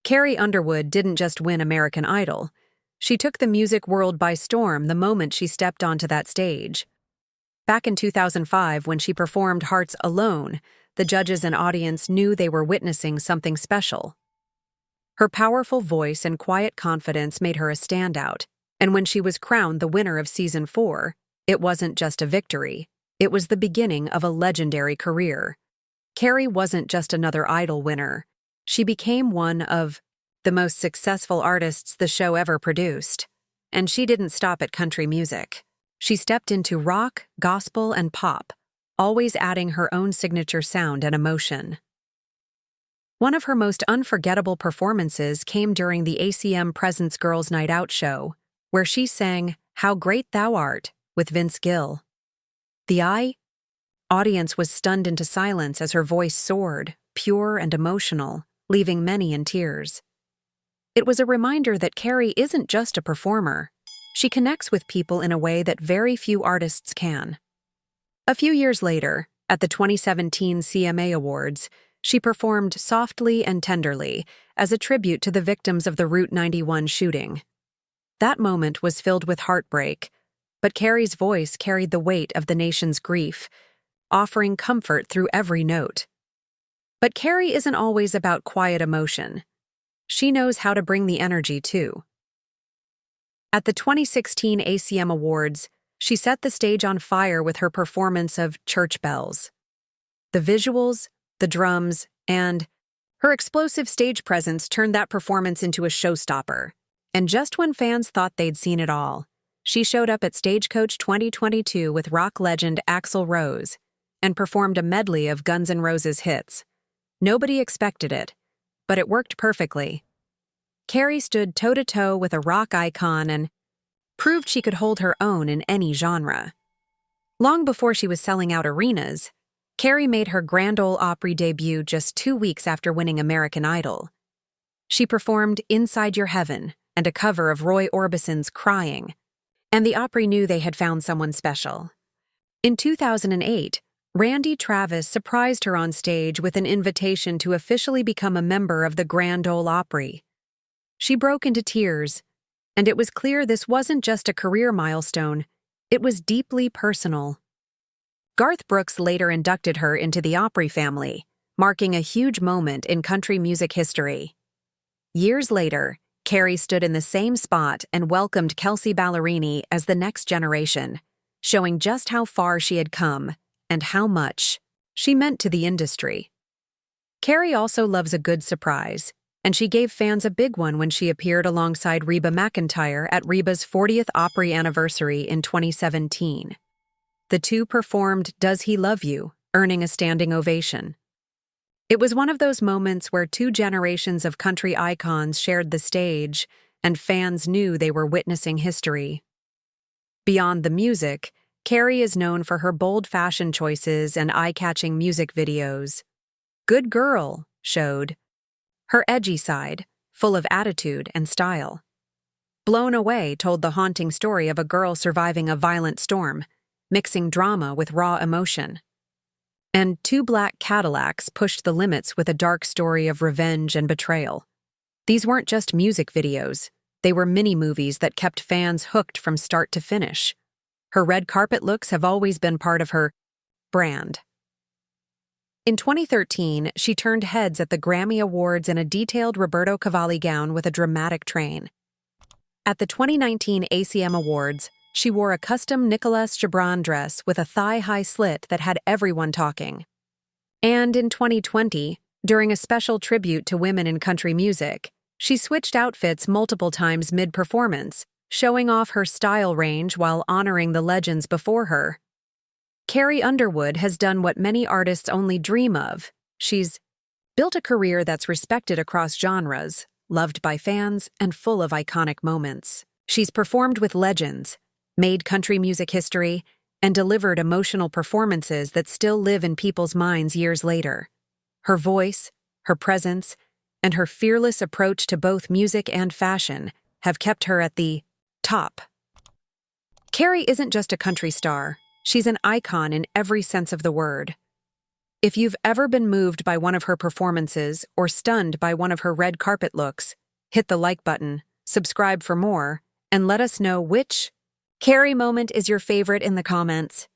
Carrie Underwood didn't just win American Idol. She took the music world by storm the moment she stepped onto that stage. Back in 2005, when she performed Hearts Alone, the judges and audience knew they were witnessing something special. Her powerful voice and quiet confidence made her a standout, and when she was crowned the winner of Season 4, it wasn't just a victory, it was the beginning of a legendary career. Carrie wasn't just another Idol winner. She became one of the most successful artists the show ever produced. And she didn't stop at country music. She stepped into rock, gospel, and pop, always adding her own signature sound and emotion. One of her most unforgettable performances came during the ACM Presents Girls Night Out show, where she sang How Great Thou Art with Vince Gill. The audience was stunned into silence as her voice soared, pure and emotional, leaving many in tears. It was a reminder that Carrie isn't just a performer. She connects with people in a way that very few artists can. A few years later, at the 2017 CMA Awards, she performed Softly and Tenderly as a tribute to the victims of the Route 91 shooting. That moment was filled with heartbreak, but Carrie's voice carried the weight of the nation's grief, offering comfort through every note. But Carrie isn't always about quiet emotion. She knows how to bring the energy, too. At the 2016 ACM Awards, she set the stage on fire with her performance of Church Bells. The visuals, the drums, and her explosive stage presence turned that performance into a showstopper. And just when fans thought they'd seen it all, she showed up at Stagecoach 2022 with rock legend Axl Rose and performed a medley of Guns N' Roses hits. Nobody expected it, but it worked perfectly. Carrie stood toe-to-toe with a rock icon and proved she could hold her own in any genre. Long before she was selling out arenas, Carrie made her Grand Ole Opry debut just 2 weeks after winning American Idol. She performed Inside Your Heaven and a cover of Roy Orbison's Crying, and the Opry knew they had found someone special. In 2008, Randy Travis surprised her on stage with an invitation to officially become a member of the Grand Ole Opry. She broke into tears, and it was clear this wasn't just a career milestone, it was deeply personal. Garth Brooks later inducted her into the Opry family, marking a huge moment in country music history. Years later, Carrie stood in the same spot and welcomed Kelsea Ballerini as the next generation, showing just how far she had come and how much she meant to the industry. Carrie also loves a good surprise, and she gave fans a big one when she appeared alongside Reba McEntire at Reba's 40th Opry anniversary in 2017. The two performed Does He Love You, earning a standing ovation. It was one of those moments where two generations of country icons shared the stage, and fans knew they were witnessing history. Beyond the music, Carrie is known for her bold fashion choices and eye-catching music videos. Good Girl showed her edgy side, full of attitude and style. Blown Away told the haunting story of a girl surviving a violent storm, mixing drama with raw emotion. And Two Black Cadillacs pushed the limits with a dark story of revenge and betrayal. These weren't just music videos, they were mini-movies that kept fans hooked from start to finish. Her red carpet looks have always been part of her brand. In 2013, she turned heads at the Grammy Awards in a detailed Roberto Cavalli gown with a dramatic train. At the 2019 ACM Awards, she wore a custom Nicolas Gibran dress with a thigh-high slit that had everyone talking. And in 2020, during a special tribute to women in country music, she switched outfits multiple times mid-performance, showing off her style range while honoring the legends before her. Carrie Underwood has done what many artists only dream of. She's built a career that's respected across genres, loved by fans, and full of iconic moments. She's performed with legends, made country music history, and delivered emotional performances that still live in people's minds years later. Her voice, her presence, and her fearless approach to both music and fashion have kept her at the top. Carrie isn't just a country star, she's an icon in every sense of the word. If you've ever been moved by one of her performances or stunned by one of her red carpet looks, hit the like button, subscribe for more, and let us know which Carrie moment is your favorite in the comments.